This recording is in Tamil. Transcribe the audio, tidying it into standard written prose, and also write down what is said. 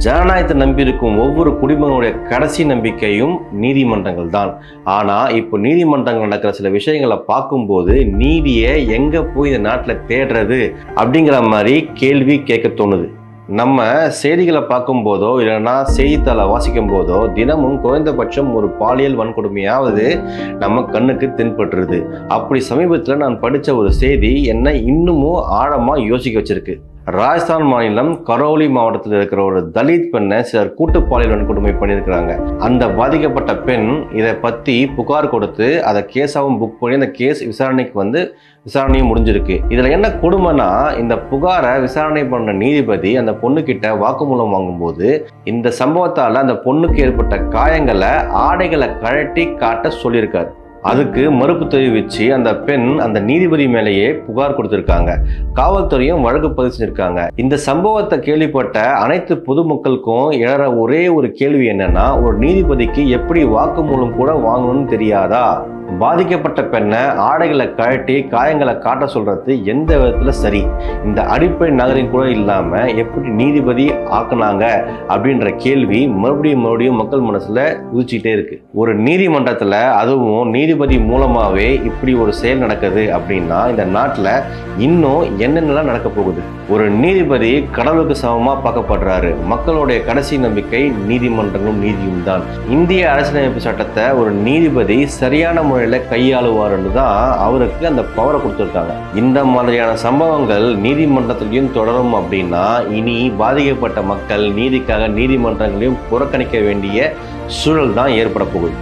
ஜனநாயகத்தை நம்பியிருக்கும் ஒவ்வொரு குடிமகனுடைய கடைசி நம்பிக்கையும் நீதிமன்றங்கள் தான். ஆனால் இப்போ நீதிமன்றங்கள் நடக்கிற சில விஷயங்களை பார்க்கும்போது நீதியை எங்கே போய் இந்த நாட்டில் தேடுறது அப்படிங்கிற மாதிரி கேள்வி கேட்க தோணுது. நம்ம செய்திகளை பார்க்கும்போதோ இல்லைன்னா செய்தித்தாளை வாசிக்கும் போதோ தினமும் குறைந்தபட்சம் ஒரு பாலியல் வன்கொடுமையாவது நம்ம கண்ணுக்கு தென்பட்டுருது. அப்படி சமீபத்தில் நான் படித்த ஒரு செய்தி என்னை இன்னமும் ஆழமாக யோசிக்க வச்சிருக்கு. ராஜஸ்தான் மாநிலம் கரௌலி மாவட்டத்தில் இருக்கிற ஒரு தலித் பெண்ணை சிலர் கூட்டு பாலியல் வன்கொடுமை பண்ணியிருக்கிறாங்க. அந்த பாதிக்கப்பட்ட பெண் இதை பற்றி புகார் கொடுத்து அதை கேஸாகவும் புக் பண்ணி அந்த கேஸ் விசாரணையும் முடிஞ்சிருக்கு. இதில் என்ன கொடுமைனா, இந்த புகாரை விசாரணை பண்ண நீதிபதி அந்த பொண்ணுக்கிட்ட வாக்குமூலம் வாங்கும்போது இந்த சம்பவத்தால் அந்த பொண்ணுக்கு ஏற்பட்ட காயங்களை ஆடைகளை கழட்டி காட்ட சொல்லியிருக்காரு. அதுக்கு மறுப்பு தெரிவித்து அந்த பெண் அந்த நீதிபதி மேலேயே புகார் கொடுத்திருக்காங்க. காவல்துறையும் வழக்கு பதிவு செஞ்சிருக்காங்க. இந்த சம்பவத்தை கேள்விப்பட்ட அனைத்து பொதுமக்களுக்கும் எழற ஒரே ஒரு கேள்வி என்னன்னா, ஒரு நீதிபதிக்கு எப்படி வாக்குமூலம் கூட வாங்கணும்னு தெரியாதா? பாதிக்கப்பட்ட பெண்ணை ஆடைகளை கழட்டி காயங்களை காட்ட சொல்றது எந்த விதத்துல சரி? இந்த அடிப்படை நகரின் கூட இல்லாம எப்படி நீதிபதி ஆக்குனாங்க அப்படின்ற கேள்வி மறுபடியும் மக்கள் மனசுல உதிச்சுட்டே இருக்கு. ஒரு நீதிமன்றத்துல அதுவும் நீதிபதி மூலமாவே இப்படி ஒரு செயல் நடக்குது அப்படின்னா இந்த நாட்டுல இன்னும் என்னென்னலாம் நடக்க போகுது? ஒரு நீதிபதி கடவுளுக்கு சமமா பார்க்கப்படுறாரு. மக்களுடைய கடைசி நம்பிக்கை நீதிமன்றங்களும் நீதியும் தான். இந்திய அரசியலமைப்பு சட்டத்தை ஒரு நீதிபதி சரியான முறையில் கையாளுவாருன்னு தான் அவருக்கு அந்த பவரை கொடுத்துருக்காங்க. இந்த மாதிரியான சம்பவங்கள் நீதிமன்றத்திலையும் தொடரும் அப்படின்னா இனி பாதிக்கப்பட்ட மக்கள் நீதிக்காக நீதிமன்றங்களையும் புறக்கணிக்க வேண்டிய சூழல் தான் ஏற்பட போகுது.